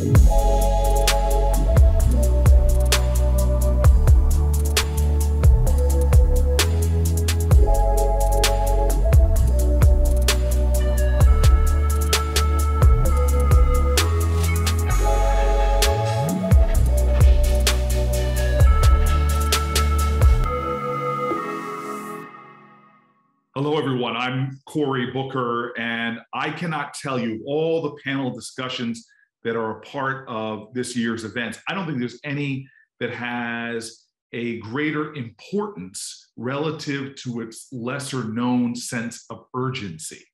Hello, everyone. I'm Cory Booker, and I cannot tell you all the panel discussions that are a part of this year's events. I don't think there's any that has a greater importance relative to its lesser known sense of urgency.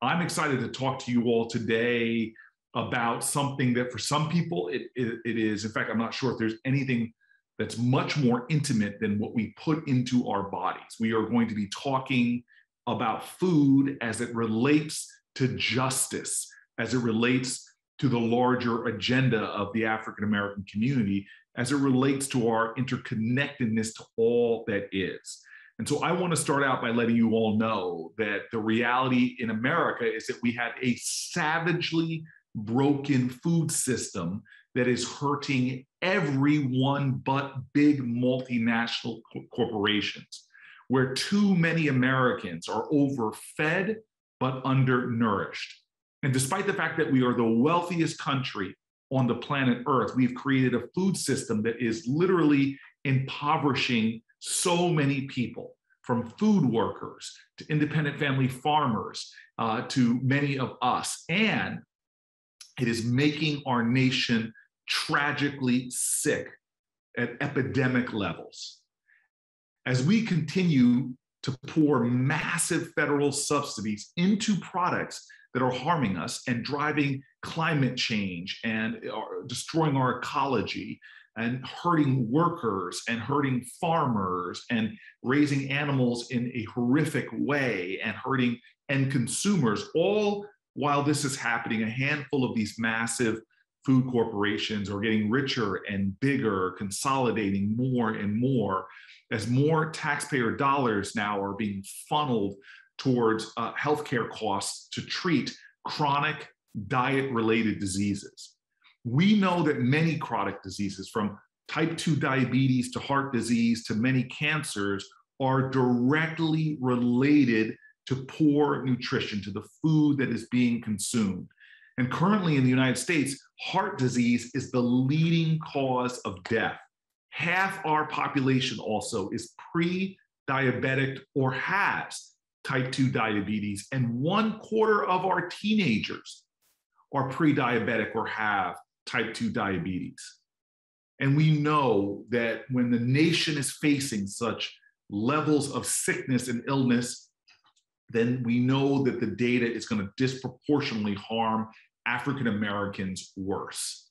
I'm excited to talk to you all today about something that for some people it is. In fact, I'm not sure if there's anything that's much more intimate than what we put into our bodies. We are going to be talking about food as it relates to justice, as it relates to the larger agenda of the African American community, as it relates to our interconnectedness to all that is. And so I want to start out by letting you all know that the reality in America is that we have a savagely broken food system that is hurting everyone but big multinational corporations, where too many Americans are overfed but undernourished. And despite the fact that we are the wealthiest country on the planet Earth, we've created a food system that is literally impoverishing so many people, from food workers to independent family farmers to many of us. And it is making our nation tragically sick at epidemic levels. As we continue to pour massive federal subsidies into products that are harming us and driving climate change and destroying our ecology and hurting workers and hurting farmers and raising animals in a horrific way and hurting end consumers, all while this is happening, a handful of these massive food corporations are getting richer and bigger, consolidating more and more, as more taxpayer dollars now are being funneled towards healthcare costs to treat chronic diet-related diseases. We know that many chronic diseases, from type 2 diabetes to heart disease to many cancers, are directly related to poor nutrition, to the food that is being consumed. And currently in the United States, heart disease is the leading cause of death. Half our population also is pre-diabetic or has type 2 diabetes, and 1/4 of our teenagers are pre-diabetic or have type 2 diabetes. And we know that when the nation is facing such levels of sickness and illness, then we know that the data is going to disproportionately harm African Americans worse.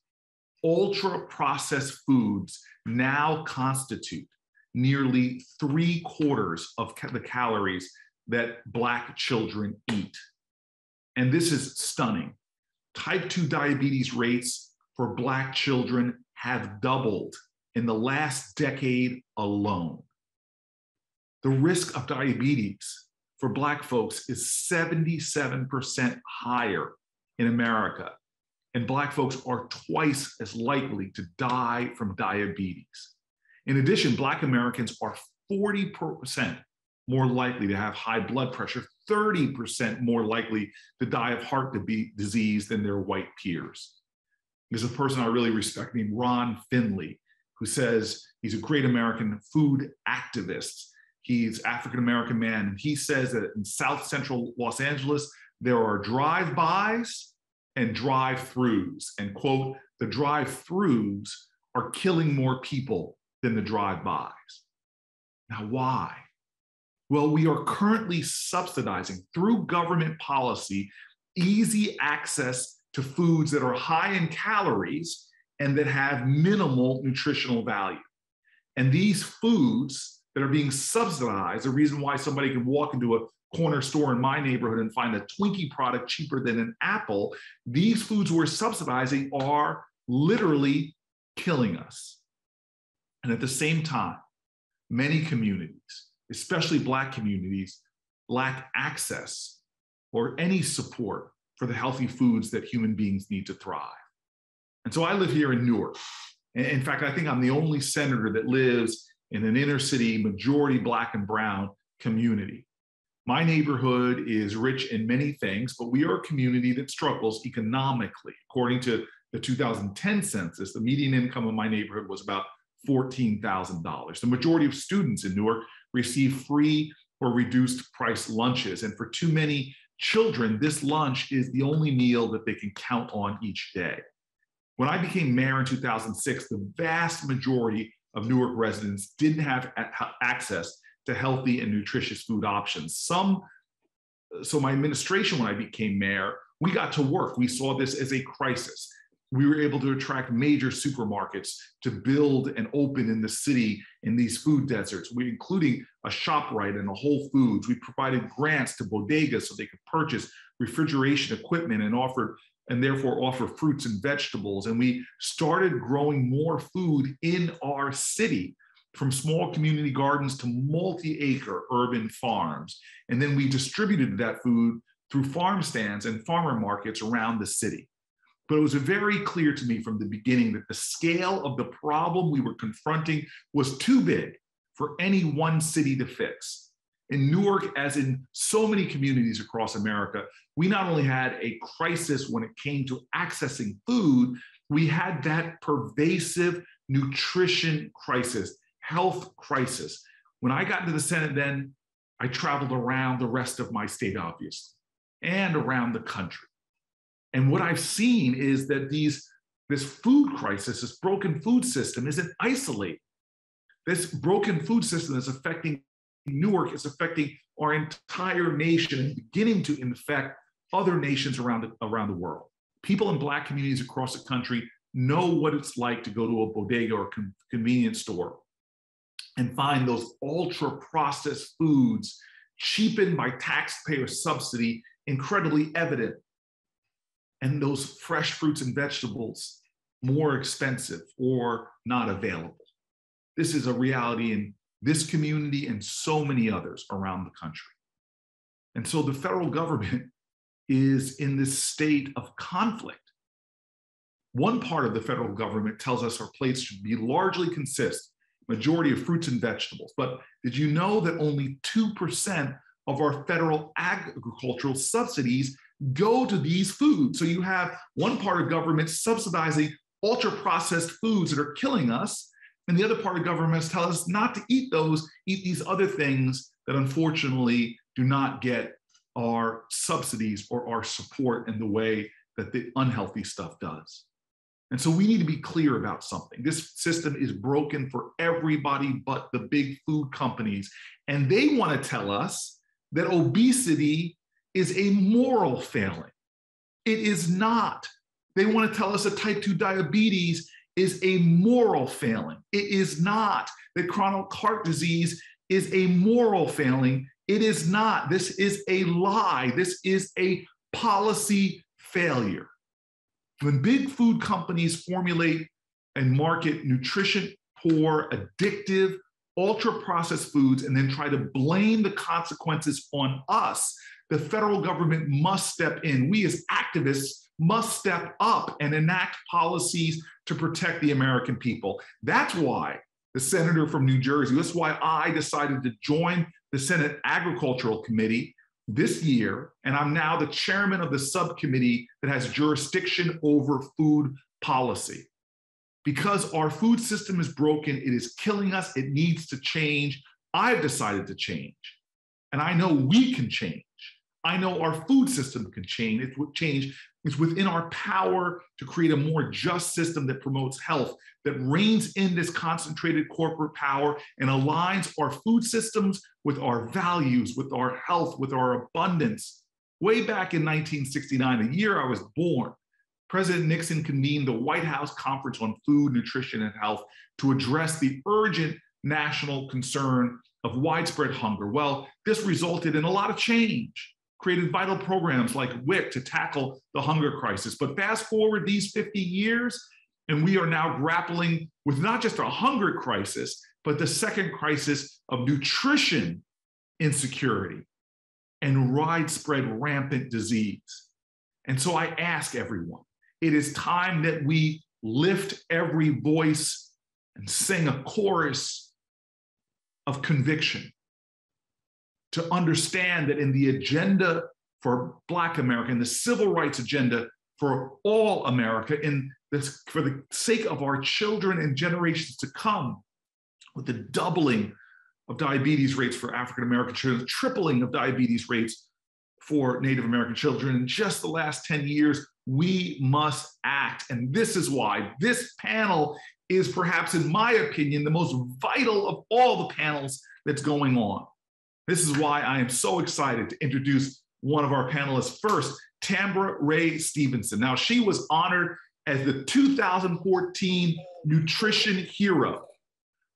Ultra-processed foods now constitute nearly 3/4 of the calories that Black children eat. And this is stunning. Type 2 diabetes rates for Black children have doubled in the last decade alone. The risk of diabetes for Black folks is 77% higher in America, and Black folks are twice as likely to die from diabetes. In addition, Black Americans are 40% more likely to have high blood pressure, 30% more likely to die of heart disease than their white peers. There's a person I really respect named Ron Finley, who says he's a great American food activist. He's African-American man, and he says that in South Central Los Angeles, there are drive-bys and drive-throughs, and quote, the drive-throughs are killing more people than the drive-bys. Now, why? Well, we are currently subsidizing through government policy easy access to foods that are high in calories and that have minimal nutritional value. And these foods that are being subsidized, the reason why somebody can walk into a corner store in my neighborhood and find a Twinkie product cheaper than an apple, these foods we're subsidizing are literally killing us. And at the same time, many communities, especially Black communities, lack access or any support for the healthy foods that human beings need to thrive. And so I live here in Newark. In fact, I think I'm the only senator that lives in an inner city, majority Black and brown community. My neighborhood is rich in many things, but we are a community that struggles economically. According to the 2010 census, the median income of my neighborhood was about $14,000. The majority of students in Newark receive free or reduced price lunches. And for too many children, this lunch is the only meal that they can count on each day. When I became mayor in 2006, the vast majority of Newark residents didn't have access to healthy and nutritious food options. So my administration, when I became mayor, we got to work. We saw this as a crisis. We were able to attract major supermarkets to build and open in the city in these food deserts, including a ShopRite and a Whole Foods. We provided grants to bodegas so they could purchase refrigeration equipment and therefore offer fruits and vegetables. And we started growing more food in our city, from small community gardens to multi-acre urban farms. And then we distributed that food through farm stands and farmer markets around the city. But it was very clear to me from the beginning that the scale of the problem we were confronting was too big for any one city to fix. In Newark, as in so many communities across America, we not only had a crisis when it came to accessing food, we had that pervasive nutrition crisis, health crisis. When I got into the Senate then, I traveled around the rest of my state, obviously, and around the country. And what I've seen is that this food crisis, this broken food system isn't isolated. This broken food system is affecting Newark, it's affecting our entire nation and beginning to infect other nations around the world. People in Black communities across the country know what it's like to go to a bodega or convenience store and find those ultra-processed foods cheapened by taxpayer subsidy incredibly evident, and those fresh fruits and vegetables more expensive or not available. This is a reality in this community and so many others around the country. And so the federal government is in this state of conflict. One part of the federal government tells us our plates should be largely consist, majority of fruits and vegetables. But did you know that only 2% of our federal agricultural subsidies go to these foods? So you have one part of government subsidizing ultra-processed foods that are killing us, and the other part of government tells us not to eat those, eat these other things that unfortunately do not get our subsidies or our support in the way that the unhealthy stuff does. And so we need to be clear about something. This system is broken for everybody but the big food companies. And they want to tell us that obesity is a moral failing. It is not. They want to tell us that type 2 diabetes is a moral failing. It is not. That chronic heart disease is a moral failing. It is not. This is a lie. This is a policy failure. When big food companies formulate and market nutrition poor, addictive, ultra-processed foods and then try to blame the consequences on us, the federal government must step in. We as activists must step up and enact policies to protect the American people. That's why the senator from New Jersey, that's why I decided to join the Senate Agricultural Committee this year, and I'm now the chairman of the subcommittee that has jurisdiction over food policy. Because our food system is broken, it is killing us, it needs to change. I've decided to change, and I know we can change. I know our food system can change. It's within our power to create a more just system that promotes health, that reins in this concentrated corporate power and aligns our food systems with our values, with our health, with our abundance. Way back in 1969, the year I was born, President Nixon convened the White House Conference on Food, Nutrition, and Health to address the urgent national concern of widespread hunger. Well, this resulted in a lot of change, created vital programs like WIC to tackle the hunger crisis. But fast forward these 50 years, and we are now grappling with not just a hunger crisis, but the second crisis of nutrition insecurity and widespread rampant disease. And so I ask everyone, it is time that we lift every voice and sing a chorus of conviction, to understand that in the agenda for Black America, in the civil rights agenda for all America, for the sake of our children and generations to come, with the doubling of diabetes rates for African American children, tripling of diabetes rates for Native American children in just the last 10 years, we must act. And this is why this panel is perhaps, in my opinion, the most vital of all the panels that's going on. This is why I am so excited to introduce one of our panelists first, Tamara Ray Stevenson. Now, she was honored as the 2014 Nutrition Hero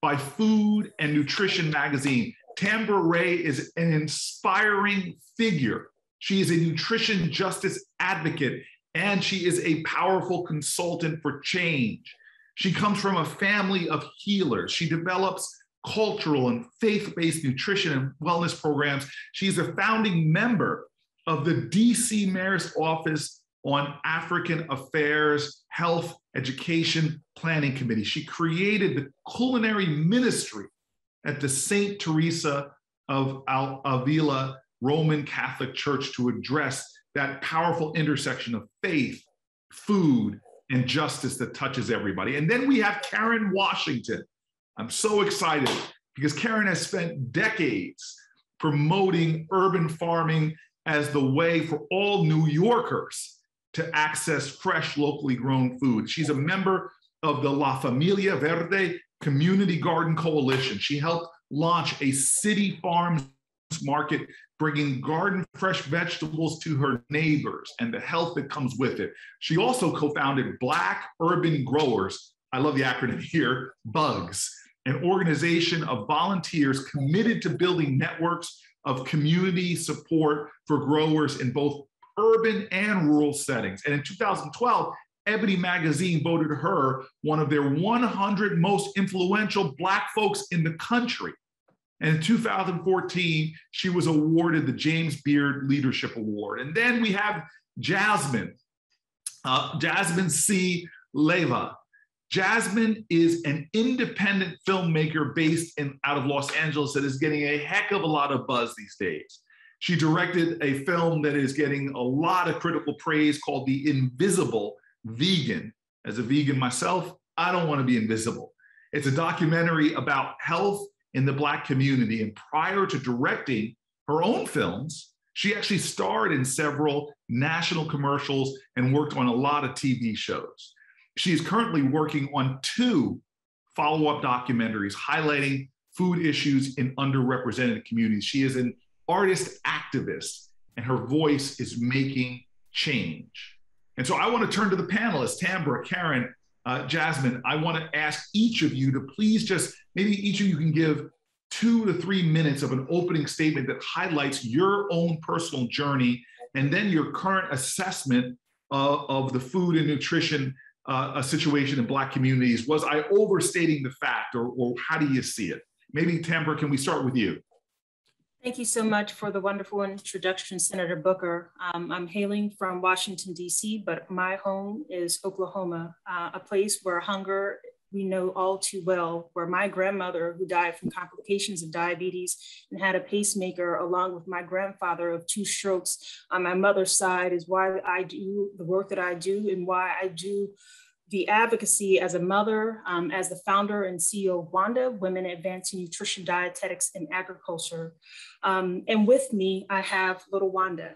by Food and Nutrition magazine. Tamara Ray is an inspiring figure. She is a nutrition justice advocate, and she is a powerful consultant for change. She comes from a family of healers. She develops cultural and faith-based nutrition and wellness programs. She's a founding member of the DC Mayor's Office on African Affairs, Health, Education, Planning Committee. She created the culinary ministry at the St. Teresa of Avila Roman Catholic Church to address that powerful intersection of faith, food, and justice that touches everybody. And then we have Karen Washington. I'm so excited because Karen has spent decades promoting urban farming as the way for all New Yorkers to access fresh, locally grown food. She's a member of the La Familia Verde Community Garden Coalition. She helped launch a city farms market, bringing garden fresh vegetables to her neighbors and the health that comes with it. She also co-founded Black Urban Growers, I love the acronym here, BUGS, an organization of volunteers committed to building networks of community support for growers in both urban and rural settings. And in 2012, Ebony Magazine voted her one of their 100 most influential Black folks in the country. And in 2014, she was awarded the James Beard Leadership Award. And then we have Jasmine C. Leyva. Jasmine is an independent filmmaker based out of Los Angeles that is getting a heck of a lot of buzz these days. She directed a film that is getting a lot of critical praise called The Invisible Vegan. As a vegan myself, I don't want to be invisible. It's a documentary about health in the Black community. And prior to directing her own films, she actually starred in several national commercials and worked on a lot of TV shows. She is currently working on 2 follow-up documentaries highlighting food issues in underrepresented communities. She is an artist activist, and her voice is making change. And so I want to turn to the panelists, Tamara, Karen, Jasmine. I want to ask each of you to please just, maybe each of you can give 2 to 3 minutes of an opening statement that highlights your own personal journey and then your current assessment of the food and nutrition situation in Black communities. Was I overstating the fact, or how do you see it? Maybe Tamara, can we start with you? Thank you so much for the wonderful introduction, Senator Booker. I'm hailing from Washington, D.C., but my home is Oklahoma, a place where hunger, we know all too well, where my grandmother, who died from complications of diabetes and had a pacemaker, along with my grandfather of 2 strokes on my mother's side, is why I do the work that I do and why I do the advocacy as a mother, as the founder and CEO of WANDA, Women Advancing Nutrition, Dietetics, and Agriculture. And with me, I have Little Wanda.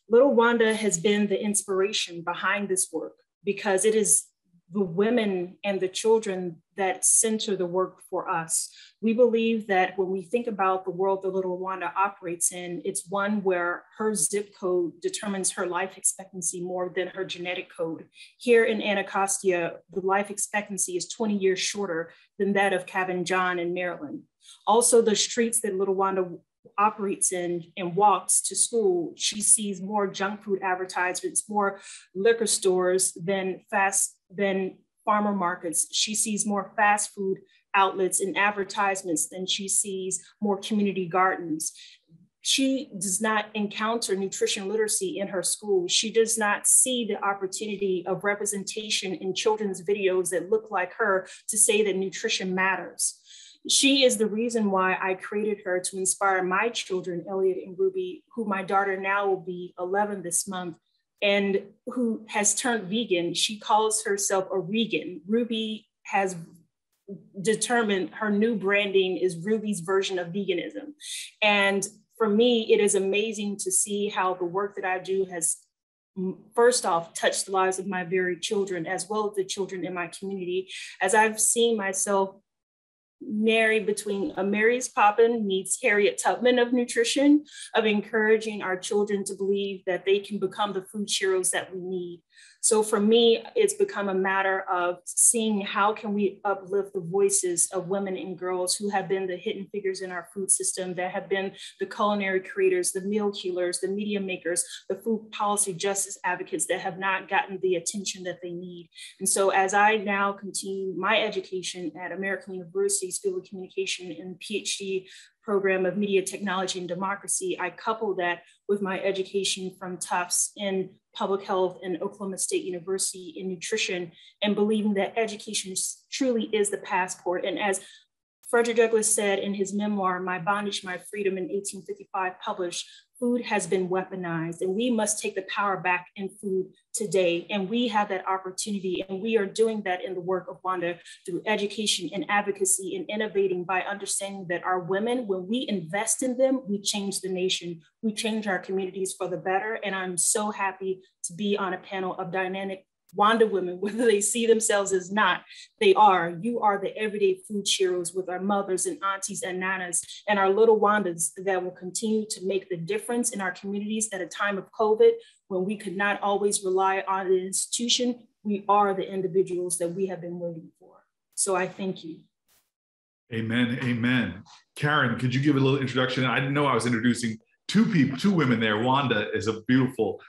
Little Wanda has been the inspiration behind this work because it is the women and the children that center the work for us. We believe that when we think about the world that Little Wanda operates in, it's one where her zip code determines her life expectancy more than her genetic code. Here in Anacostia, the life expectancy is 20 years shorter than that of Cabin John in Maryland. Also, the streets that Little Wanda operates in and walks to school, she sees more junk food advertisements, more liquor stores than farmer markets. She sees more fast food outlets and advertisements than she sees more community gardens. she does not encounter nutrition literacy in her school. She does not see the opportunity of representation in children's videos that look like her to say that nutrition matters. She is the reason why I created her to inspire my children, Elliot and Ruby, who my daughter now will be 11 this month, and who has turned vegan. She calls herself a Regan. Ruby has determined her new branding is Ruby's version of veganism. And for me, it is amazing to see how the work that I do has, first off, touched the lives of my very children, as well as the children in my community, as I've seen myself marry between a Mary's Poppin meets Harriet Tubman of nutrition, of encouraging our children to believe that they can become the food heroes that we need. So for me, it's become a matter of seeing how can we uplift the voices of women and girls who have been the hidden figures in our food system, that have been the culinary creators, the meal killers, the media makers, the food policy justice advocates that have not gotten the attention that they need. And so as I now continue my education at American University School of Communication and PhD program of media technology and democracy, I couple that with my education from Tufts in public health and Oklahoma State University in nutrition, and believing that education truly is the passport. And as Frederick Douglass said in his memoir, My Bondage, My Freedom, in 1855, published, food has been weaponized, and we must take the power back in food today. And we have that opportunity, and we are doing that in the work of Wanda through education and advocacy and innovating by understanding that our women, when we invest in them, we change the nation, we change our communities for the better. And I'm so happy to be on a panel of dynamic Wanda women, whether they see themselves as not, they are. You are the everyday food heroes with our mothers and aunties and nanas and our little Wandas that will continue to make the difference in our communities at a time of COVID, when we could not always rely on an institution. We are the individuals that we have been waiting for. So I thank you. Amen, amen. Karen, could you give a little introduction? I didn't know I was introducing two women there. Wanda is a beautiful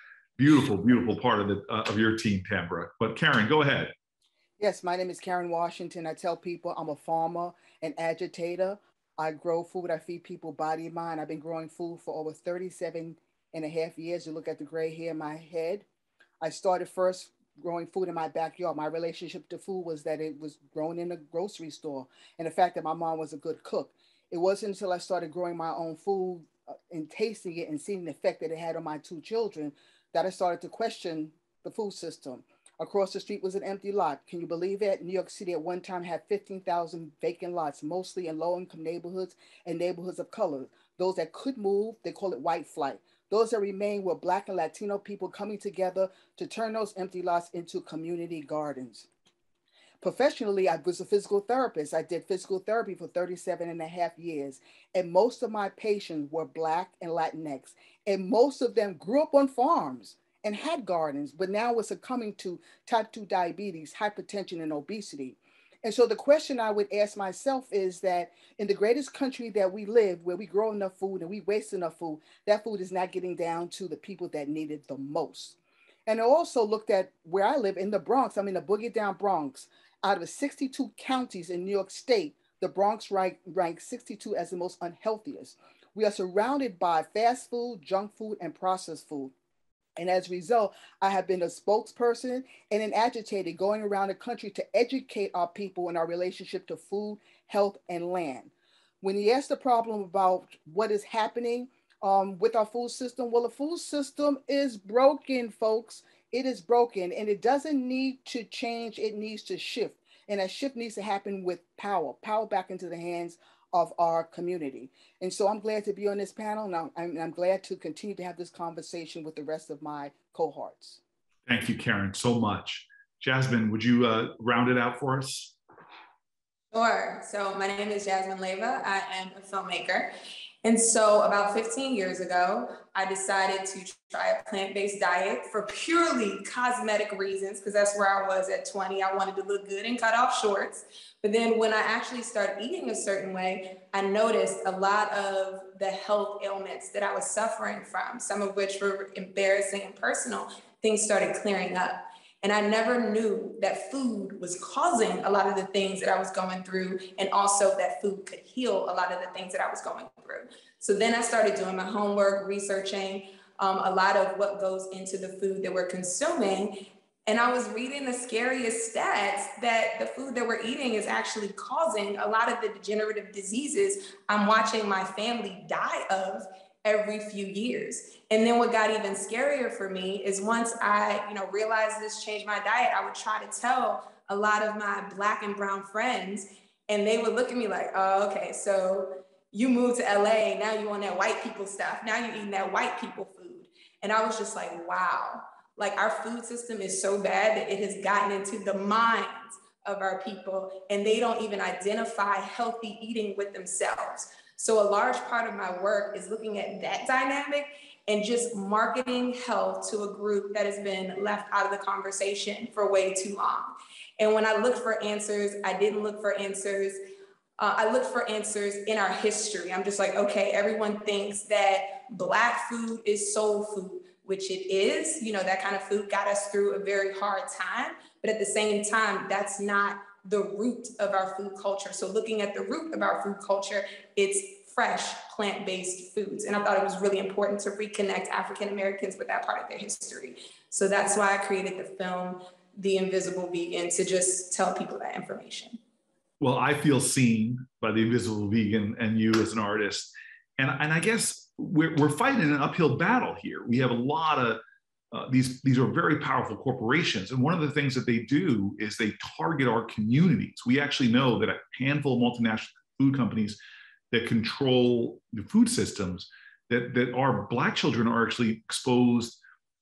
part of your team, Tamara. But Karen, go ahead. Yes, my name is Karen Washington. I tell people I'm a farmer and agitator. I grow food. I feed people body and mind. I've been growing food for over 37 and a half years. You look at the gray hair in my head. I started first growing food in my backyard. My relationship to food was that it was grown in a grocery store, and the fact that my mom was a good cook. It wasn't until I started growing my own food and tasting it and seeing the effect that it had on my two children that I started to question the food system. Across the street was an empty lot. Can you believe it? New York City at one time had 15,000 vacant lots, mostly in low-income neighborhoods and neighborhoods of color. Those that could move, they call it white flight. Those that remain were Black and Latino people coming together to turn those empty lots into community gardens. Professionally, I was a physical therapist. I did physical therapy for 37 and a half years. And most of my patients were Black and Latinx. And most of them grew up on farms and had gardens, but now were succumbing to type 2 diabetes, hypertension, and obesity. And so the question I would ask myself is that in the greatest country that we live, where we grow enough food and we waste enough food, that food is not getting down to the people that need it the most. And I also looked at where I live in the Bronx. I'm in the boogie down Bronx. Out of 62 counties in New York State, the Bronx ranks 62 as the most unhealthiest. We are surrounded by fast food, junk food, and processed food. And as a result, I have been a spokesperson and an agitator going around the country to educate our people in our relationship to food, health, and land. When you ask the problem about what is happening with our food system, well, the food system is broken, folks. It is broken, and it doesn't need to change. It needs to shift. And that shift needs to happen with power back into the hands of our community. And so I'm glad to be on this panel. Now I'm glad to continue to have this conversation with the rest of my cohorts. Thank you, Karen, so much. Jasmine, would you round it out for us? Sure. So my name is Jasmine Leyva. I am a filmmaker. And so about 15 years ago, I decided to try a plant-based diet for purely cosmetic reasons, because that's where I was at 20. I wanted to look good and cut off shorts. But then when I actually started eating a certain way, I noticed a lot of the health ailments that I was suffering from, some of which were embarrassing and personal, things started clearing up. And I never knew that food was causing a lot of the things that I was going through, and also that food could heal a lot of the things that I was going through. So then I started doing my homework, researching a lot of what goes into the food that we're consuming. And I was reading the scariest stats that the food that we're eating is actually causing a lot of the degenerative diseases I'm watching my family die of every few years. And then what got even scarier for me is once I, realized this, changed my diet, I would try to tell a lot of my Black and brown friends, and they would look at me like, oh, okay, so you moved to LA, now you on that white people stuff, now you're eating that white people food. And I was just like, wow, like our food system is so bad that it has gotten into the minds of our people, and they don't even identify healthy eating with themselves. So a large part of my work is looking at that dynamic and just marketing health to a group that has been left out of the conversation for way too long. And when I looked for answers, I didn't look for answers. I looked for answers in our history. I'm just like, okay, everyone thinks that Black food is soul food, which it is. That kind of food got us through a very hard time. But at the same time, that's not the root of our food culture. So looking at the root of our food culture, it's fresh, plant-based foods. And I thought it was really important to reconnect African Americans with that part of their history. So that's why I created the film, The Invisible Vegan, to just tell people that information. Well, I feel seen by The Invisible Vegan and you as an artist. And I guess we're fighting an uphill battle here. We have a lot of, these are very powerful corporations. And one of the things that they do is they target our communities. We actually know that a handful of multinational food companies that control the food systems, that our Black children are actually exposed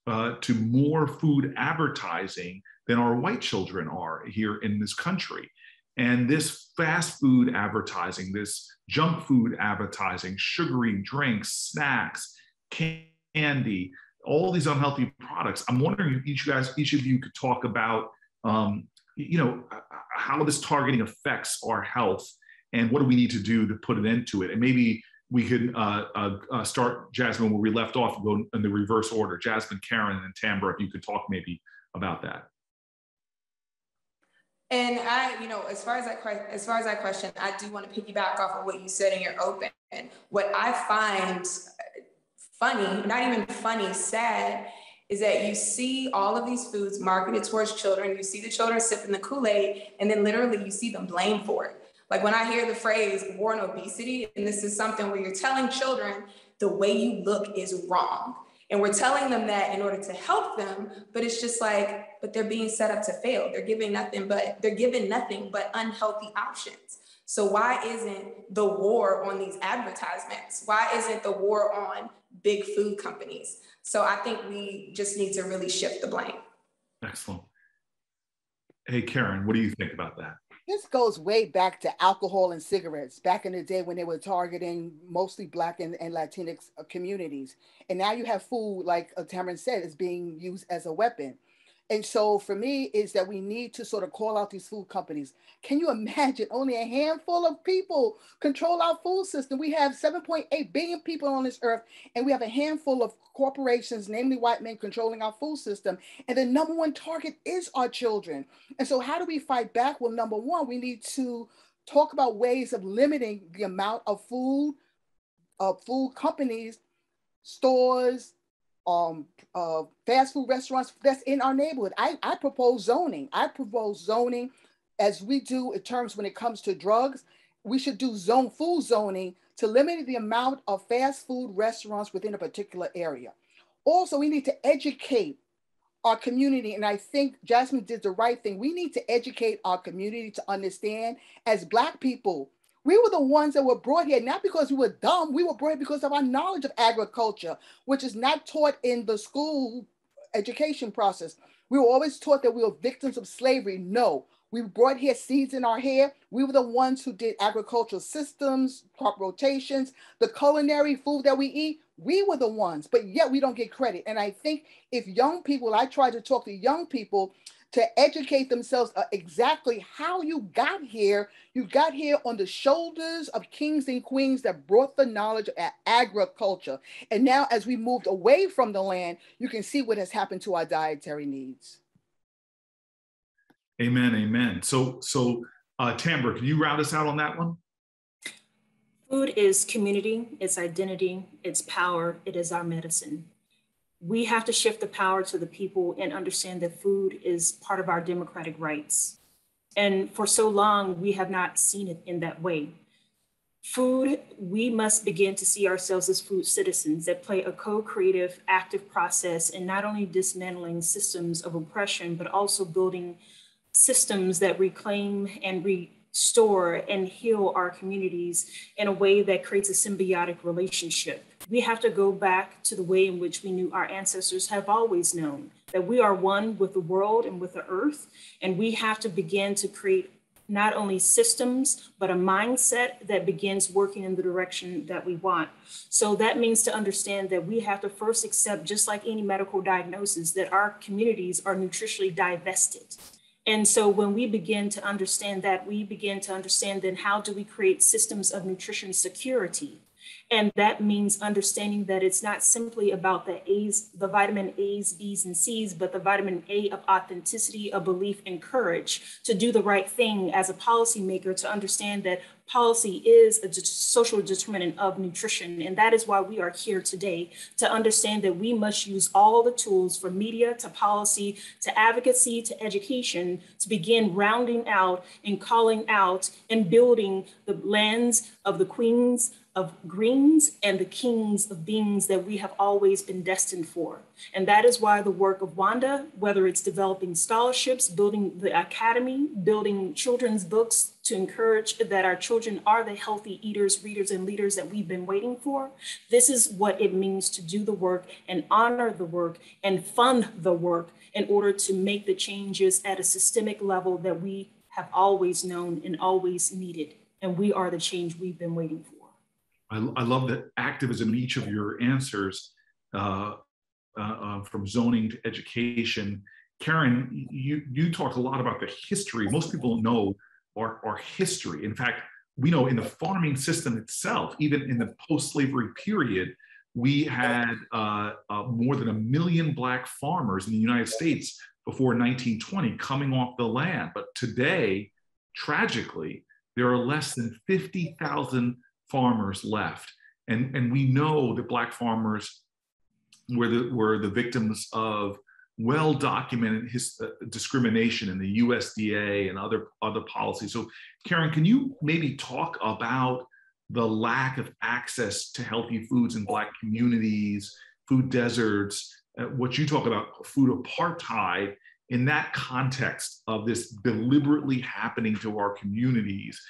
to more food advertising than our white children are here in this country. And this fast food advertising, this junk food advertising, sugary drinks, snacks, candy, all these unhealthy products. I'm wondering if each of you could talk about, how this targeting affects our health and what do we need to do to put an end to it. And maybe we could start, Jasmine, where we left off and go in the reverse order. Jasmine, Karen, and Tamara, if you could talk maybe about that. And as far as that question, I do want to piggyback off of what you said in your open. What I find funny, not even funny, sad, is that you see all of these foods marketed towards children. You see the children sipping the Kool-Aid, and then literally you see them blamed for it. Like when I hear the phrase war on obesity, and this is something where you're telling children the way you look is wrong. And we're telling them that in order to help them, but it's just like, but they're being set up to fail. They're given nothing but unhealthy options. So why isn't the war on these advertisements? Why isn't the war on big food companies? So I think we just need to really shift the blame. Excellent. Hey, Karen, what do you think about that? This goes way back to alcohol and cigarettes, back in the day when they were targeting mostly Black and Latinx communities. And now you have food, like Tamara said, is being used as a weapon. And so for me, is that we need to sort of call out these food companies. Can you imagine only a handful of people control our food system? We have 7.8 billion people on this earth, and we have a handful of corporations, namely white men, controlling our food system. And the number one target is our children. And so how do we fight back? Well, number one, we need to talk about ways of limiting the amount of food companies, stores, fast food restaurants that's in our neighborhood. I propose zoning. As we do in terms when it comes to drugs. We should do food zoning to limit the amount of fast food restaurants within a particular area. Also, we need to educate our community. And I think Jasmine did the right thing. We need to educate our community to understand, as Black people, we were the ones that were brought here, not because we were dumb. We were brought here because of our knowledge of agriculture, which is not taught in the school education process. We were always taught that we were victims of slavery. No, we were brought here seeds in our hair. We were the ones who did agricultural systems, crop rotations, the culinary food that we eat. We were the ones, but yet we don't get credit. And I think if young people, I try to talk to young people to educate themselves exactly how you got here. You got here on the shoulders of kings and queens that brought the knowledge of agriculture. And now as we moved away from the land, you can see what has happened to our dietary needs. Amen, amen. So Tamara, can you round us out on that one? Food is community, it's identity, it's power, it is our medicine. We have to shift the power to the people and understand that food is part of our democratic rights. And for so long, we have not seen it in that way. Food, we must begin to see ourselves as food citizens that play a co-creative, active process in not only dismantling systems of oppression, but also building systems that reclaim and restore and heal our communities in a way that creates a symbiotic relationship. We have to go back to the way in which we knew our ancestors have always known, that we are one with the world and with the earth, and we have to begin to create not only systems, but a mindset that begins working in the direction that we want. So that means to understand that we have to first accept, just like any medical diagnosis, that our communities are nutritionally divested. And so when we begin to understand that, we begin to understand then how do we create systems of nutrition security? And that means understanding that it's not simply about the A's, the vitamin A's, B's, and C's, but the vitamin A of authenticity, of belief, and courage to do the right thing as a policymaker, to understand that policy is a social determinant of nutrition. And that is why we are here today, to understand that we must use all the tools, from media to policy to advocacy to education, to begin rounding out and calling out and building the lands of the queens of greens and the kings of beings that we have always been destined for. And that is why the work of Wanda, whether it's developing scholarships, building the academy, building children's books to encourage that our children are the healthy eaters, readers, and leaders that we've been waiting for, this is what it means to do the work and honor the work and fund the work in order to make the changes at a systemic level that we have always known and always needed. And we are the change we've been waiting for. I love the activism in each of your answers, from zoning to education. Karen, you talk a lot about the history. Most people know our history. In fact, we know in the farming system itself, even in the post-slavery period, we had more than 1 million Black farmers in the United States before 1920 coming off the land. But today, tragically, there are less than 50,000 farmers left. And we know that Black farmers were the victims of well-documented discrimination in the USDA and other policies. So Karen, can you maybe talk about the lack of access to healthy foods in Black communities, food deserts, what you talk about, food apartheid, in that context of this deliberately happening to our communities?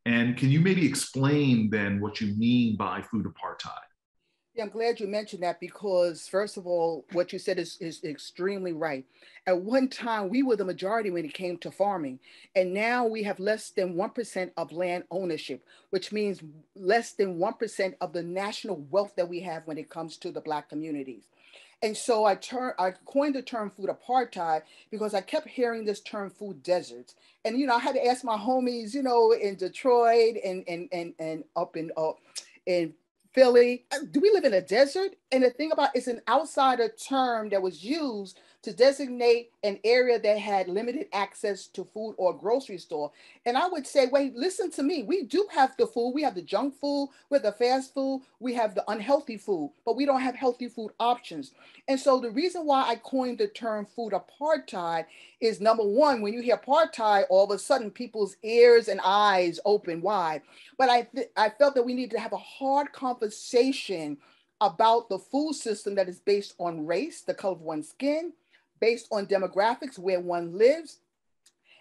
And can you maybe explain then what you mean by food apartheid? Yeah, I'm glad you mentioned that, because first of all, what you said is extremely right. At one time, we were the majority when it came to farming, and now we have less than 1% of land ownership, which means less than 1% of the national wealth that we have when it comes to the Black communities. And so I coined the term food apartheid because I kept hearing this term food deserts. And, I had to ask my homies, in Detroit and up in Philly, do we live in a desert? And the thing about it's an outsider term that was used to designate an area that had limited access to food or grocery store. And I would say, wait, listen to me. We do have the food. We have the junk food, we have the fast food, we have the unhealthy food, but we don't have healthy food options. And so the reason why I coined the term food apartheid is, number one, when you hear apartheid, all of a sudden people's ears and eyes open wide. But I felt that we need to have a hard conversation about the food system that is based on race, the color of one's skin, based on demographics, where one lives,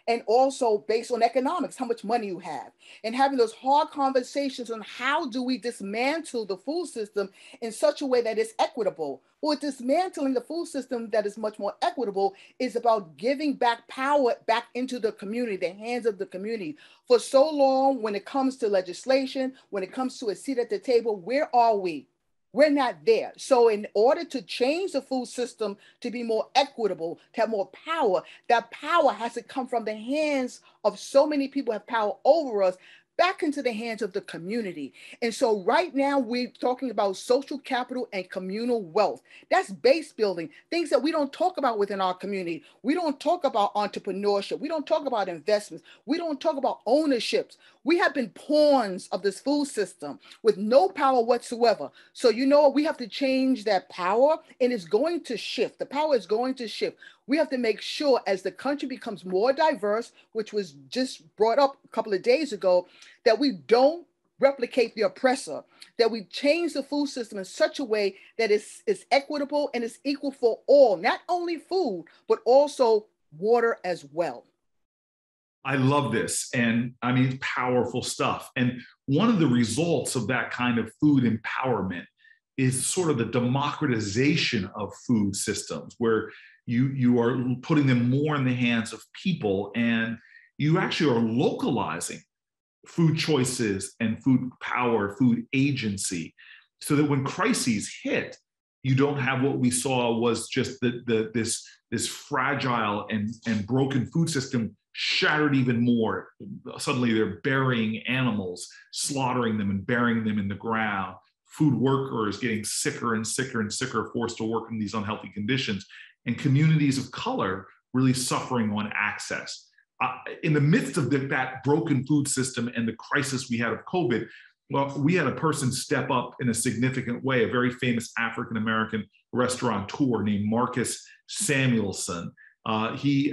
and also based on economics, how much money you have, and having those hard conversations on how do we dismantle the food system in such a way that it's equitable. Well, dismantling the food system that is much more equitable is about giving back power back into the community, the hands of the community. For so long, when it comes to legislation, when it comes to a seat at the table, where are we? We're not there. So in order to change the food system to be more equitable, to have more power, that power has to come from the hands of so many people who have power over us, back into the hands of the community. And so right now we're talking about social capital and communal wealth. That's base building, things that we don't talk about within our community. We don't talk about entrepreneurship. We don't talk about investments. We don't talk about ownerships. We have been pawns of this food system with no power whatsoever. So you know what? We have to change that power, and it's going to shift. The power is going to shift. We have to make sure as the country becomes more diverse, which was just brought up a couple of days ago, that we don't replicate the oppressor, that we change the food system in such a way that it's equitable and it's equal for all, not only food, but also water as well. I love this. And I mean, powerful stuff. And one of the results of that kind of food empowerment is sort of the democratization of food systems, where you are putting them more in the hands of people, and you actually are localizing food choices and food power, food agency, so that when crises hit, you don't have what we saw was just this fragile and broken food system shattered even more. Suddenly they're burying animals, slaughtering them and burying them in the ground. Food workers getting sicker and sicker and sicker, forced to work in these unhealthy conditions, and communities of color really suffering on access. In the midst of that broken food system and the crisis we had of COVID, well, we had a person step up in a significant way, a very famous African-American restaurateur named Marcus Samuelson. He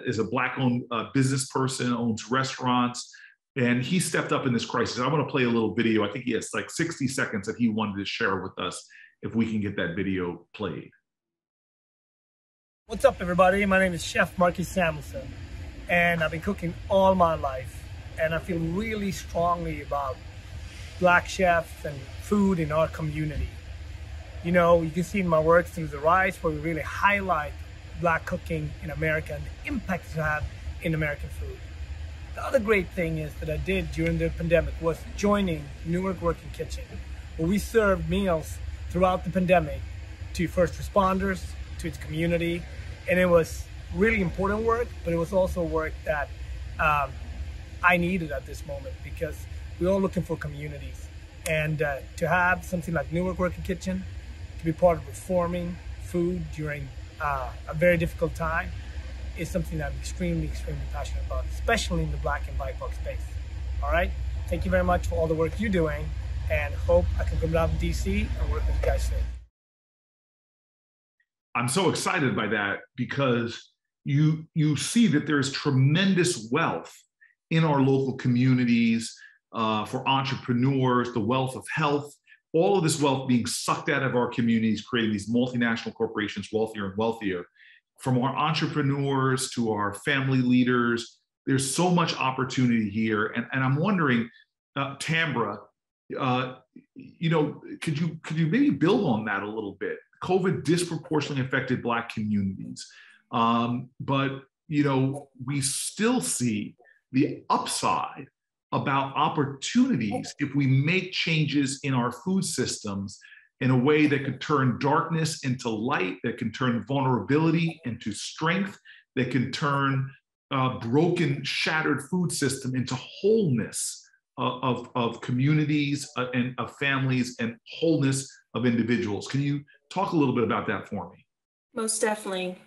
is a Black-owned business person, owns restaurants, and he stepped up in this crisis. I want to play a little video. I think he has like 60 seconds that he wanted to share with us, if we can get that video played. What's up, everybody? My name is Chef Marcus Samuelson, and I've been cooking all my life, and I feel really strongly about Black chefs and food in our community. You know, you can see in my work through the Rise, where we really highlight Black cooking in America and the impact it had in American food. The other great thing is that I did during the pandemic was joining Newark Working Kitchen, where we served meals throughout the pandemic to first responders, to its community, and it was really important work, but it was also work that I needed at this moment, because we're all looking for communities. And to have something like Newark Working Kitchen, to be part of reforming food during a very difficult time, is something that I'm extremely, extremely passionate about, especially in the Black and BIPOC space. All right? Thank you very much for all the work you're doing, and hope I can come down to DC and work with you guys soon. I'm so excited by that, because you see that there's tremendous wealth in our local communities for entrepreneurs, the wealth of health, all of this wealth being sucked out of our communities, creating these multinational corporations wealthier and wealthier. From our entrepreneurs to our family leaders, there's so much opportunity here. And I'm wondering, Tamara, you know, could you maybe build on that a little bit? COVID disproportionately affected Black communities, but you know, we still see the upside about opportunities if we make changes in our food systems in a way that could turn darkness into light, that can turn vulnerability into strength, that can turn broken, shattered food system into wholeness of communities and of families, and wholeness of individuals. Can you talk a little bit about that for me? Most definitely.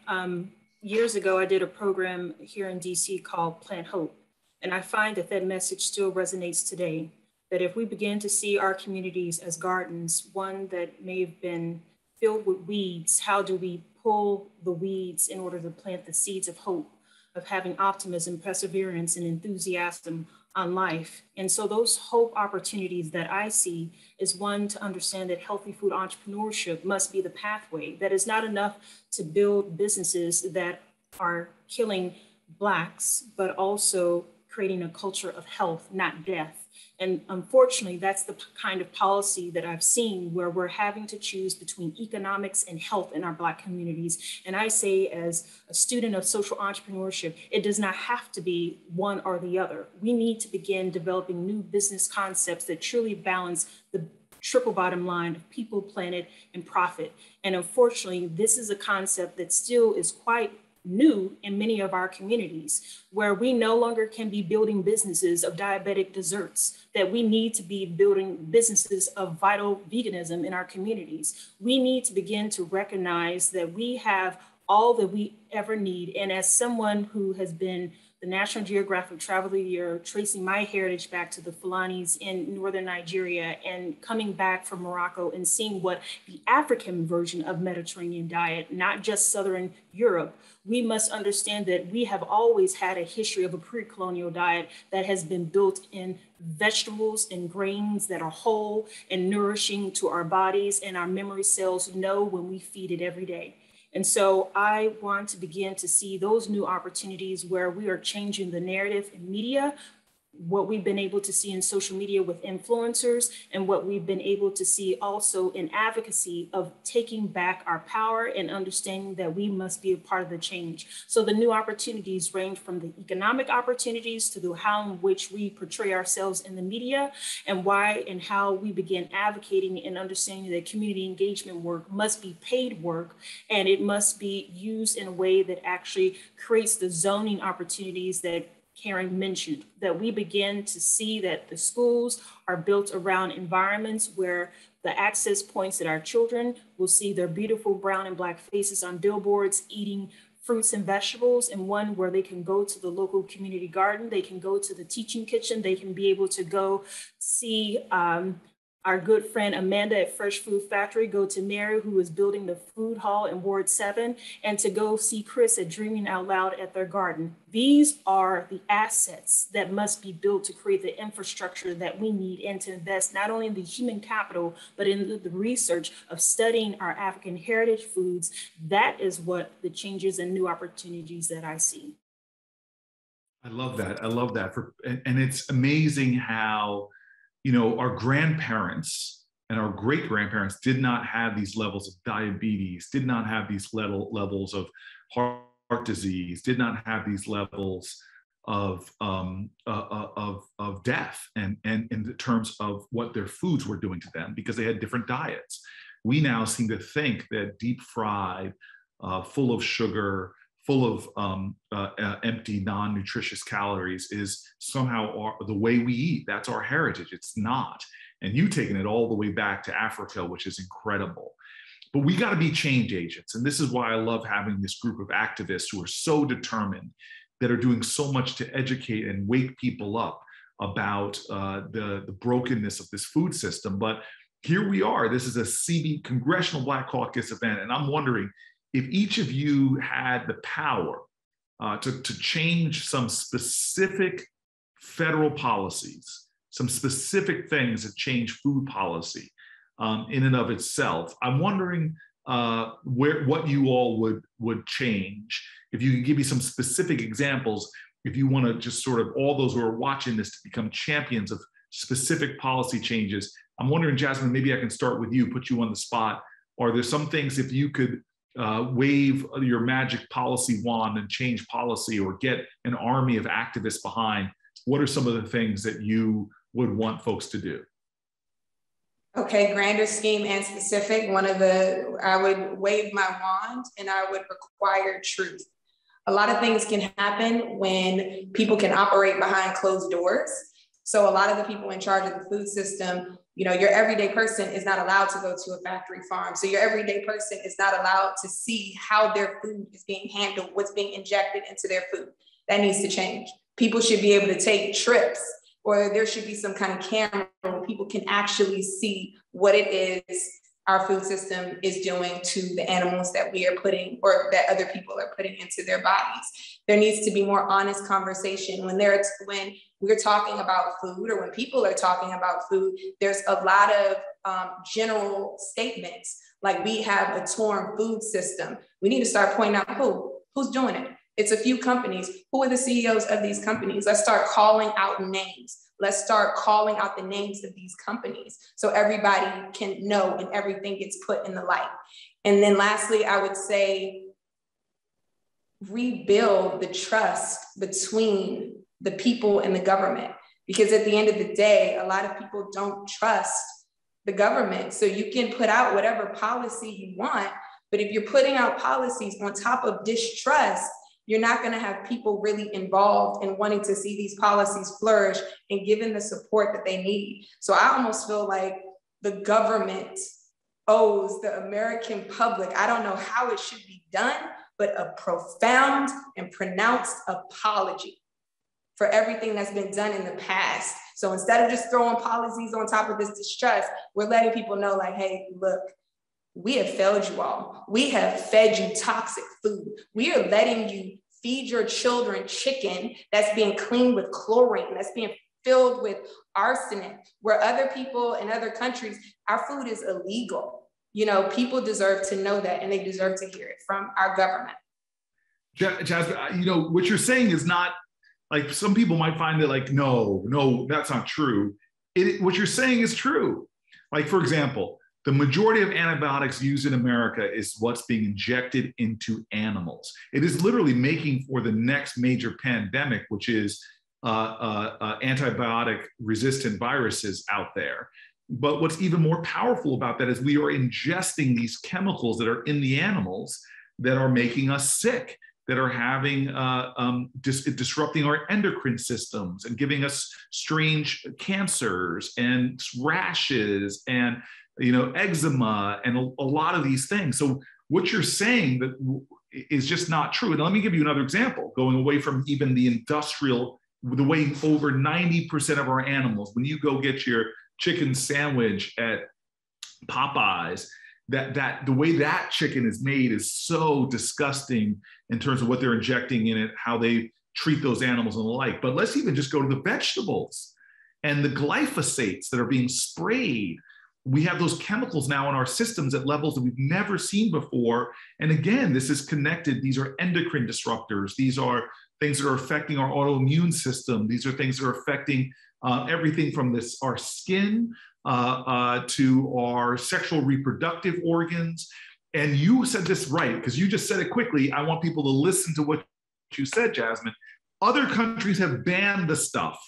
Years ago, I did a program here in DC called Plant Hope. And I find that that message still resonates today, that if we begin to see our communities as gardens, one that may have been filled with weeds, how do we pull the weeds in order to plant the seeds of hope, of having optimism, perseverance, and enthusiasm on life? And so those hope opportunities that I see is one, to understand that healthy food entrepreneurship must be the pathway, that it's not enough to build businesses that are killing Blacks, but also creating a culture of health, not death. And unfortunately, that's the kind of policy that I've seen, where we're having to choose between economics and health in our Black communities. And I say, as a student of social entrepreneurship, it does not have to be one or the other. We need to begin developing new business concepts that truly balance the triple bottom line of people, planet, and profit. And unfortunately, this is a concept that still is quite new in many of our communities, where we no longer can be building businesses of diabetic desserts, that we need to be building businesses of vital veganism in our communities. We need to begin to recognize that we have all that we ever need. And as someone who has been the National Geographic Travel of the Year, tracing my heritage back to the Fulanis in northern Nigeria and coming back from Morocco and seeing what the African version of Mediterranean diet, not just Southern Europe, we must understand that we have always had a history of a pre-colonial diet that has been built in vegetables and grains that are whole and nourishing to our bodies, and our memory cells know when we feed it every day. And so I want to begin to see those new opportunities where we are changing the narrative in media, what we've been able to see in social media with influencers, and what we've been able to see also in advocacy of taking back our power and understanding that we must be a part of the change. So the new opportunities range from the economic opportunities to the how in which we portray ourselves in the media, and why and how we begin advocating and understanding that community engagement work must be paid work, and it must be used in a way that actually creates the zoning opportunities that Karen mentioned, that we begin to see that the schools are built around environments where the access points that our children will see their beautiful brown and Black faces on billboards eating fruits and vegetables, and one where they can go to the local community garden, they can go to the teaching kitchen, they can be able to go see our good friend Amanda at Fresh Food Factory, go to Mary, who is building the food hall in Ward 7, and to go see Chris at Dreaming Out Loud at their garden. These are the assets that must be built to create the infrastructure that we need, and to invest not only in the human capital, but in the research of studying our African heritage foods. That is what the changes and new opportunities that I see. I love that. I love that. And it's amazing how, you know, our grandparents and our great-grandparents did not have these levels of diabetes, did not have these levels of heart disease, did not have these levels of death, and in terms of what their foods were doing to them, because they had different diets. We now seem to think that deep fried, full of sugar, full of empty, non-nutritious calories is somehow the way we eat. That's our heritage. It's not. And you've taken it all the way back to Africa, which is incredible. But we got to be change agents. And this is why I love having this group of activists who are so determined, that are doing so much to educate and wake people up about the brokenness of this food system. But here we are. This is a Congressional Black Caucus event. And I'm wondering, if each of you had the power to change some specific federal policies, some specific things that change food policy in and of itself, I'm wondering what you all would change. If you can give me some specific examples, if you want to just sort of, all those who are watching this, to become champions of specific policy changes. I'm wondering, Jasmine, maybe I can start with you, put you on the spot. Are there some things, if you could wave your magic policy wand and change policy, or get an army of activists behind, what are some of the things that you would want folks to do? Okay, grander scheme and specific. I would wave my wand and I would require truth. A lot of things can happen when people can operate behind closed doors. So a lot of the people in charge of the food system, you know, your everyday person is not allowed to go to a factory farm. So your everyday person is not allowed to see how their food is being handled, what's being injected into their food. That needs to change. People should be able to take trips, or there should be some kind of camera where people can actually see what it is our food system is doing to the animals that we are putting, or that other people are putting into their bodies. There needs to be more honest conversation when we're talking about food, or when people are talking about food. There's a lot of general statements like, we have a torn food system. We need to start pointing out who's doing it. It's a few companies. Who are the CEOs of these companies? Let's start calling out names. Let's start calling out the names of these companies so everybody can know and everything gets put in the light. And then lastly, I would say rebuild the trust between the people and the government. Because at the end of the day, a lot of people don't trust the government. So you can put out whatever policy you want, But if you're putting out policies on top of distrust, you're not going to have people really involved in wanting to see these policies flourish and given the support that they need. So I almost feel like the government owes the American public, I don't know how it should be done, but a profound and pronounced apology for everything that's been done in the past. So instead of just throwing policies on top of this distrust, we're letting people know like, hey, look, we have failed you all. We have fed you toxic food. We are letting you feed your children chicken that's being cleaned with chlorine, that's being filled with arsenic, where other people in other countries, our food is illegal. You know, people deserve to know that, and they deserve to hear it from our government. Jasmine, you know, what you're saying is not, like, some people might find it like, no, that's not true. What you're saying is true. Like, for example, the majority of antibiotics used in America is what's being injected into animals. It is literally making for the next major pandemic, which is antibiotic resistant viruses out there. But what's even more powerful about that is we are ingesting these chemicals that are in the animals that are making us sick, that are having disrupting our endocrine systems and giving us strange cancers and rashes and, you know, eczema and a lot of these things. So what you're saying that is just not true. And let me give you another example, going away from even the industrial, the way over 90% of our animals, when you go get your chicken sandwich at Popeyes, that the way that chicken is made is so disgusting in terms of what they're injecting in it, how they treat those animals and the like. But let's even just go to the vegetables and the glyphosates that are being sprayed. We have those chemicals now in our systems at levels that we've never seen before. And again, this is connected. These are endocrine disruptors. These are things that are affecting our autoimmune system. These are things that are affecting everything from our skin to our sexual reproductive organs. And you said this right, because you just said it quickly. I want people to listen to what you said, Jasmine. Other countries have banned the stuff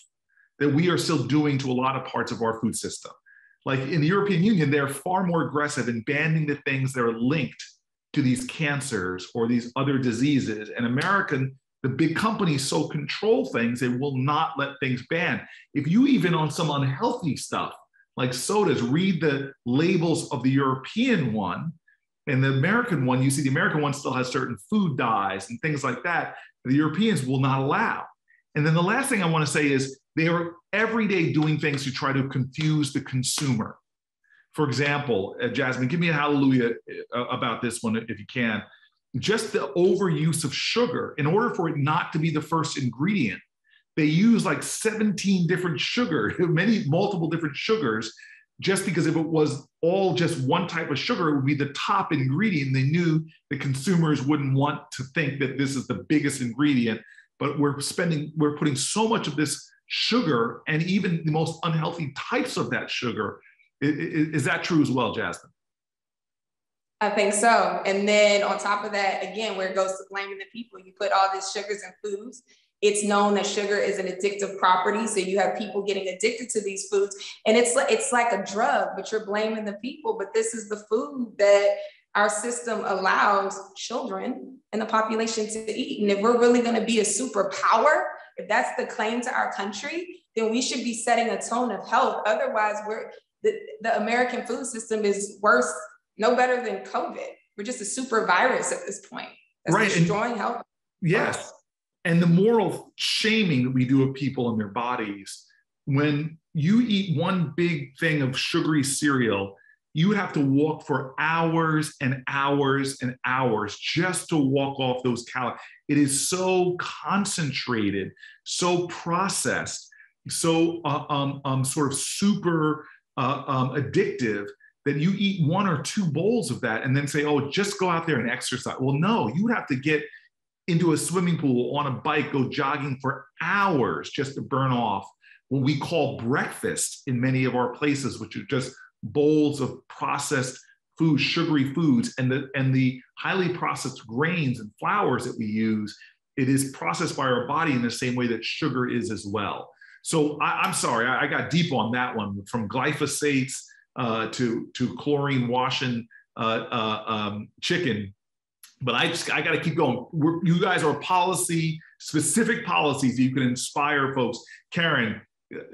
that we are still doing to a lot of parts of our food system. Like in the European Union, they're far more aggressive in banning the things that are linked to these cancers or these other diseases. And the big companies so control things, they will not let things ban. If you even on some unhealthy stuff, like sodas, read the labels of the European one and the American one, you see the American one still has certain food dyes and things like that the Europeans will not allow. And then the last thing I want to say is they are every day doing things to try to confuse the consumer. For example, Jasmine, give me a hallelujah about this one if you can. Just the overuse of sugar, in order for it not to be the first ingredient, they use like 17 different multiple different sugars, just because if it was all just one type of sugar, it would be the top ingredient. They knew the consumers wouldn't want to think that this is the biggest ingredient, but we're putting so much of this sugar and even the most unhealthy types of that sugar. Is that true as well, Jasmine? I think so. And then on top of that, again, where it goes to blaming the people, you put all these sugars in foods. It's known that sugar is an addictive property. So you have people getting addicted to these foods, and it's like a drug, but you're blaming the people. But this is the food that our system allows children and the population to eat. And if we're really going to be a superpower, if that's the claim to our country, then we should be setting a tone of health. Otherwise, the American food system is worse, no better than COVID. We're just a super virus at this point. That's right. Destroying health. Yes. And the moral shaming that we do of people and their bodies, when you eat one big thing of sugary cereal, you would have to walk for hours and hours and hours just to walk off those calories. It is so concentrated, so processed, so sort of super addictive that you eat one or two bowls of that and then say, oh, just go out there and exercise. Well, no, you would have to get into a swimming pool, on a bike, go jogging for hours just to burn off what we call breakfast in many of our places, which are just bowls of processed foods, sugary foods, and the highly processed grains and flours that we use. It is processed by our body in the same way that sugar is as well. So I'm sorry, I got deep on that one, from glyphosates to chlorine washing chicken. But I got to keep going. You guys are specific policies that you can inspire folks. Karen,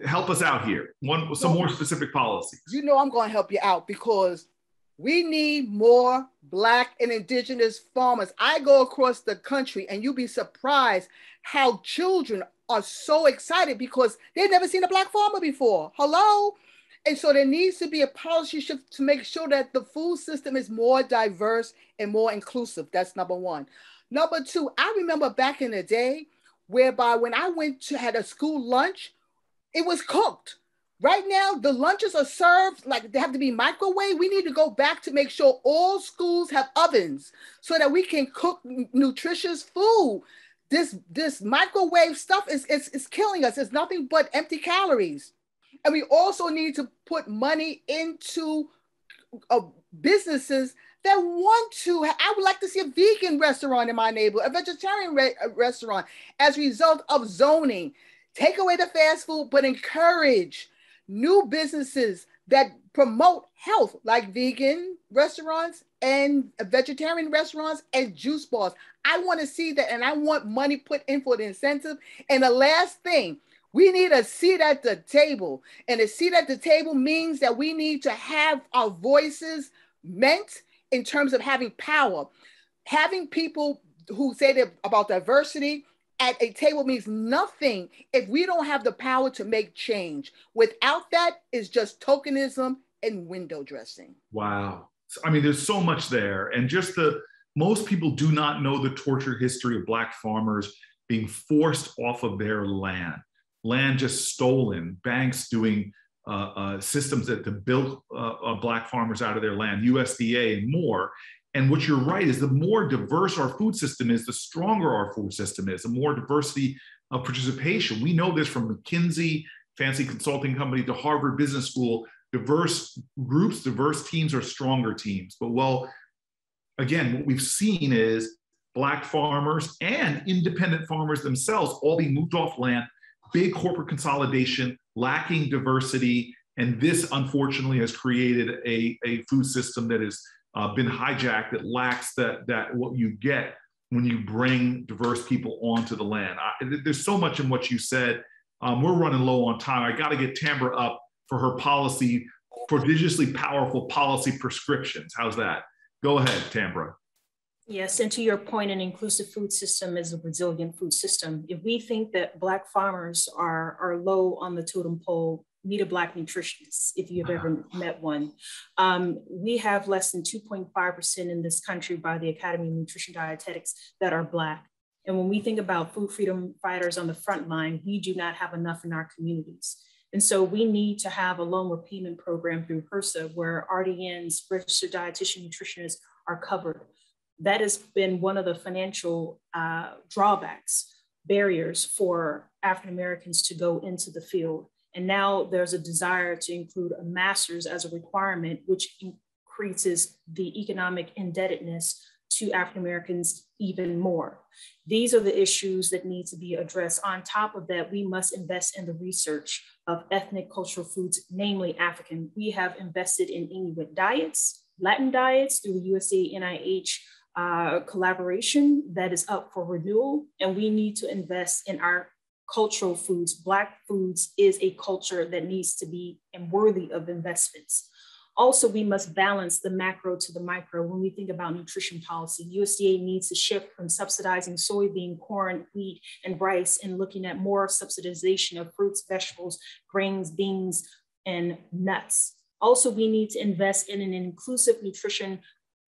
help us out here. Some more specific policies. You know I'm going to help you out because we need more Black and Indigenous farmers. I go across the country and you'll be surprised how children are so excited because they've never seen a Black farmer before. Hello? And so there needs to be a policy shift to make sure that the food system is more diverse and more inclusive. That's number one. Number two, I remember back in the day whereby when I had a school lunch, it was cooked. Right now, the lunches are served like they have to be microwave. We need to go back to make sure all schools have ovens so that we can cook nutritious food. This microwave stuff is killing us. It's nothing but empty calories. And we also need to put money into businesses that want to. I would like to see a vegan restaurant in my neighborhood, a vegetarian restaurant as a result of zoning. Take away the fast food, but encourage new businesses that promote health, like vegan restaurants and vegetarian restaurants and juice bars. I want to see that, and I want money put in for the incentive. And the last thing, we need a seat at the table. And a seat at the table means that we need to have our voices meant in terms of having power. Having people who say that about diversity at a table means nothing if we don't have the power to make change. Without that, it's just tokenism and window dressing. Wow. I mean, there's so much there. And most people do not know the torture history of Black farmers being forced off of their land just stolen, banks doing systems to build Black farmers out of their land, USDA and more. And what you're right is the more diverse our food system is, the stronger our food system is, the more diversity of participation. We know this from McKinsey, fancy consulting company, to Harvard Business School. Diverse groups, diverse teams are stronger teams. But again, what we've seen is Black farmers and independent farmers themselves all being moved off land, big corporate consolidation, lacking diversity. And this, unfortunately, has created a food system that has been hijacked, that lacks that what you get when you bring diverse people onto the land. There's so much in what you said. We're running low on time. I got to get Tamara up for her policy, prodigiously powerful policy prescriptions. How's that? Go ahead, Tamara. Yes, and to your point, an inclusive food system is a resilient food system. If we think that Black farmers are low on the totem pole, meet a Black nutritionist, if you've ever met one. We have less than 2.5% in this country by the Academy of Nutrition Dietetics that are Black. And when we think about food freedom fighters on the front line, we do not have enough in our communities. And so we need to have a loan repayment program through HRSA where RDNs, registered dietitian nutritionists, are covered. That has been one of the financial drawbacks, barriers for African Americans to go into the field. And now there's a desire to include a master's as a requirement, which increases the economic indebtedness to African Americans even more. These are the issues that need to be addressed. On top of that, we must invest in the research of ethnic cultural foods, namely African. We have invested in Inuit diets, Latin diets through the USDA NIH collaboration that is up for renewal. And we need to invest in our cultural foods. Black foods is a culture that needs to be and worthy of investments. Also, we must balance the macro to the micro when we think about nutrition policy. USDA needs to shift from subsidizing soybean, corn, wheat, and rice and looking at more subsidization of fruits, vegetables, grains, beans, and nuts. Also, we need to invest in an inclusive nutrition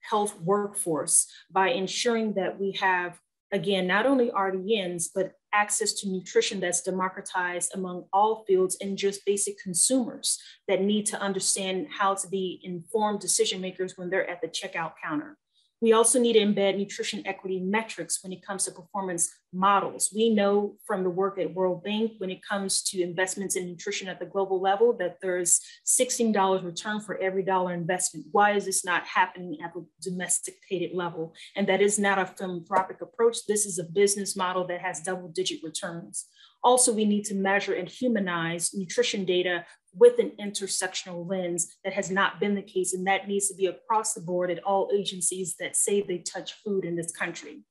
health workforce by ensuring that we have, again, not only RDNs, but access to nutrition that's democratized among all fields and just basic consumers that need to understand how to be informed decision makers when they're at the checkout counter. We also need to embed nutrition equity metrics when it comes to performance models. We know from the work at World Bank, when it comes to investments in nutrition at the global level, that there's $16 return for every dollar investment. Why is this not happening at the domesticated level? And that is not a philanthropic approach. This is a business model that has double-digit returns. Also, we need to measure and humanize nutrition data with an intersectional lens. That has not been the case, and that needs to be across the board at all agencies that say they touch food in this country.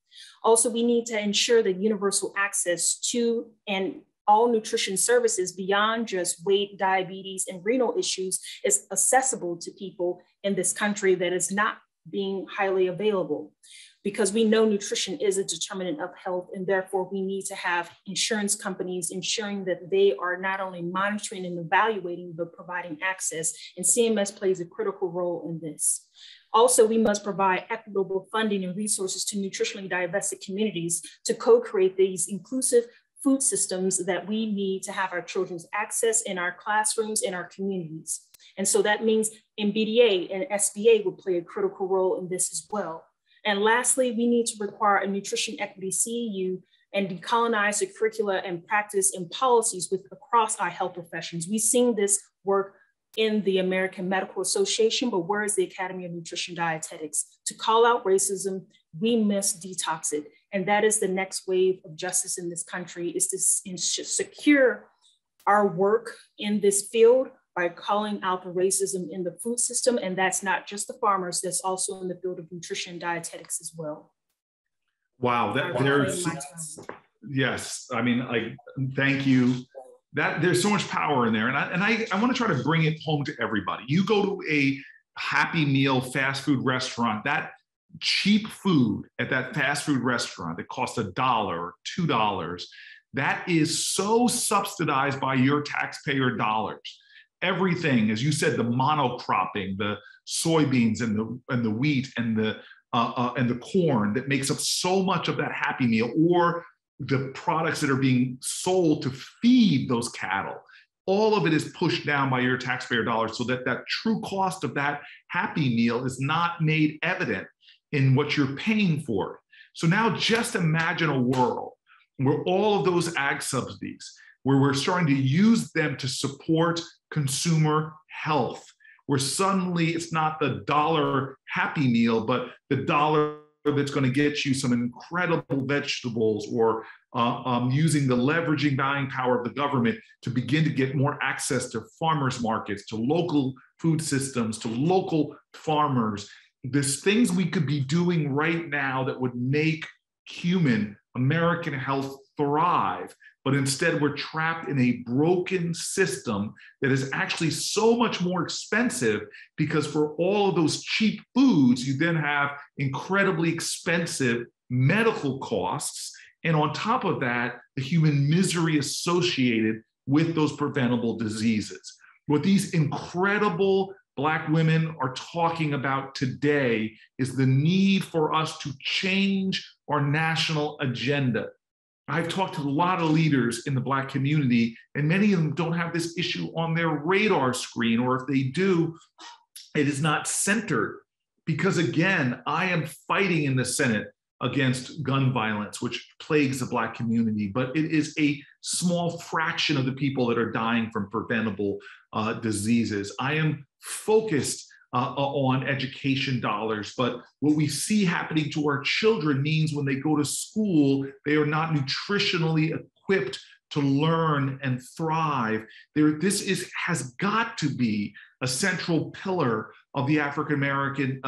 Also, we need to ensure that universal access to and all nutrition services beyond just weight, diabetes, and renal issues is accessible to people in this country that is not being highly available. Because we know nutrition is a determinant of health, and therefore we need to have insurance companies ensuring that they are not only monitoring and evaluating, but providing access, and CMS plays a critical role in this. Also, we must provide equitable funding and resources to nutritionally divested communities to co-create these inclusive food systems that we need to have our children's access in our classrooms, in our communities. And so that means MBDA and SBA will play a critical role in this as well. And lastly, we need to require a nutrition equity CEU and decolonize the curricula and practice and policies across our health professions. We've seen this work in the American Medical Association, but where is the Academy of Nutrition Dietetics? To call out racism, we must detox it. And that is the next wave of justice in this country, is to secure our work in this field by calling out the racism in the food system. And that's not just the farmers, that's also in the field of nutrition and dietetics as well. Wow, yes, I mean, thank you. There's so much power in there. And I want to try to bring it home to everybody. You go to a Happy Meal fast food restaurant, that cheap food at that fast food restaurant that costs $1 or $2, that is so subsidized by your taxpayer dollars. Everything, as you said, the monocropping, the soybeans and the wheat and the corn that makes up so much of that Happy Meal, or the products that are being sold to feed those cattle, all of it is pushed down by your taxpayer dollars, so that true cost of that Happy Meal is not made evident in what you're paying for it. So now just imagine a world where all of those ag subsidies, where we're starting to use them to support consumer health, where suddenly it's not the $1 Happy Meal, but the $1 that's going to get you some incredible vegetables, or using the leveraging buying power of the government to begin to get more access to farmers markets, to local food systems, to local farmers. There's things we could be doing right now that would make human American health thrive, but instead we're trapped in a broken system that is actually so much more expensive, because for all of those cheap foods, you then have incredibly expensive medical costs. And on top of that, the human misery associated with those preventable diseases. What these incredible Black women are talking about today is the need for us to change our national agenda. I've talked to a lot of leaders in the Black community, and many of them don't have this issue on their radar screen, or if they do, it is not centered. Because again, I am fighting in the Senate against gun violence, which plagues the Black community, but it is a small fraction of the people that are dying from preventable diseases. I am focused on education dollars, but what we see happening to our children means when they go to school, they are not nutritionally equipped to learn and thrive. This has got to be a central pillar of the African-American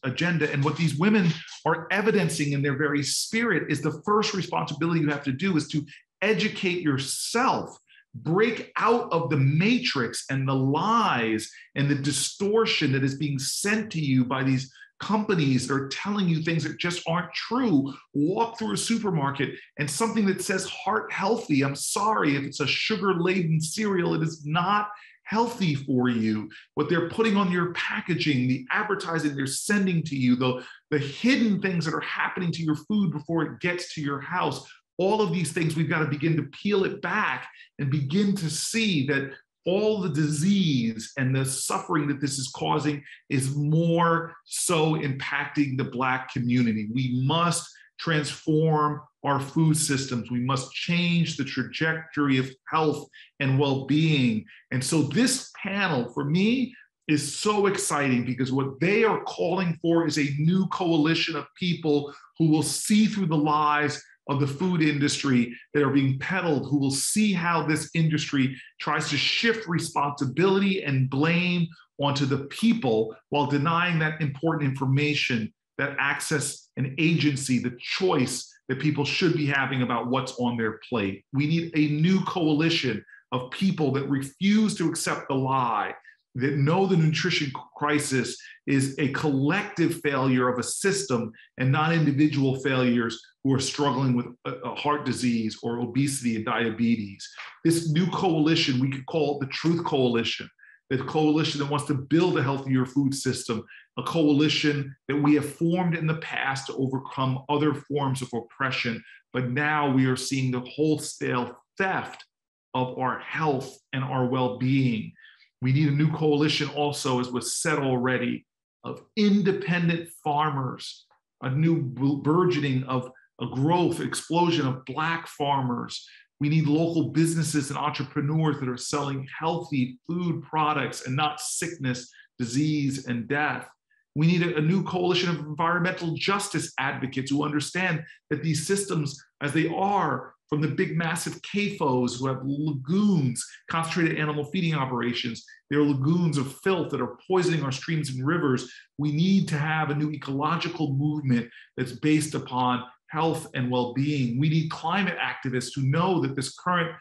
agenda. And what these women are evidencing in their very spirit is the first responsibility you have to do is to educate yourself, break out of the matrix and the lies and the distortion that is being sent to you by these companies that are telling you things that just aren't true. Walk through a supermarket and something that says heart healthy, I'm sorry, if it's a sugar-laden cereal, it is not healthy for you. What they're putting on your packaging, the advertising they're sending to you, the hidden things that are happening to your food before it gets to your house, all of these things, we've got to begin to peel it back and begin to see that all the disease and the suffering that this is causing is more so impacting the Black community. We must transform our food systems. We must change the trajectory of health and well-being. And so this panel, for me, is so exciting, because what they are calling for is a new coalition of people who will see through the lies of the food industry that are being peddled, who will see how this industry tries to shift responsibility and blame onto the people while denying that important information, that access and agency, the choice that people should be having about what's on their plate. We need a new coalition of people that refuse to accept the lie, that know the nutrition crisis is a collective failure of a system and not individual failures who are struggling with a heart disease or obesity and diabetes. This new coalition, we could call it the Truth Coalition, the coalition that wants to build a healthier food system, a coalition that we have formed in the past to overcome other forms of oppression, but now we are seeing the wholesale theft of our health and our well-being. We need a new coalition also, as was said already, of independent farmers, a new burgeoning of a growth, explosion of Black farmers. We need local businesses and entrepreneurs that are selling healthy food products and not sickness, disease, and death. We need a new coalition of environmental justice advocates who understand that these systems, as they are, from the big massive CAFOs who have lagoons, concentrated animal feeding operations, they're lagoons of filth that are poisoning our streams and rivers. We need to have a new ecological movement that's based upon health and well-being. We need climate activists who know that this current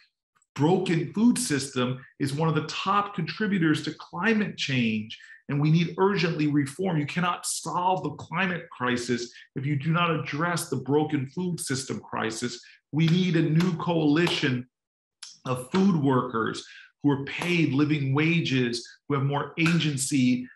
broken food system is one of the top contributors to climate change, and we need urgently reform. You cannot solve the climate crisis if you do not address the broken food system crisis. We need a new coalition of food workers who are paid living wages, who have more agency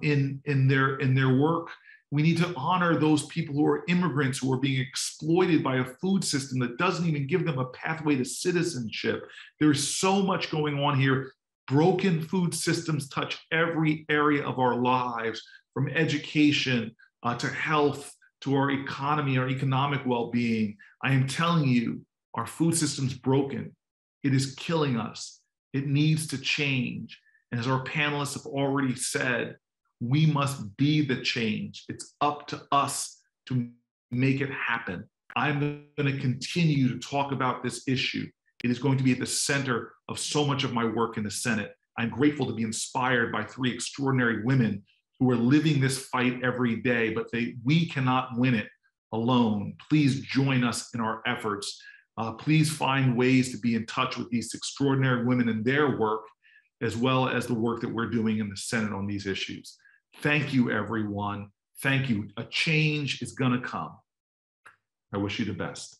in their work. We need to honor those people who are immigrants, who are being exploited by a food system that doesn't even give them a pathway to citizenship. There's so much going on here. Broken food systems touch every area of our lives, from education to health, to our economy, our economic well-being. I am telling you, our food system's broken. It is killing us. It needs to change. And as our panelists have already said, we must be the change. It's up to us to make it happen. I'm going to continue to talk about this issue. It is going to be at the center of so much of my work in the Senate. I'm grateful to be inspired by three extraordinary women who are living this fight every day, but we cannot win it alone. Please join us in our efforts. Please find ways to be in touch with these extraordinary women and their work, as well as the work that we're doing in the Senate on these issues. Thank you, everyone. Thank you. A change is going to come. I wish you the best.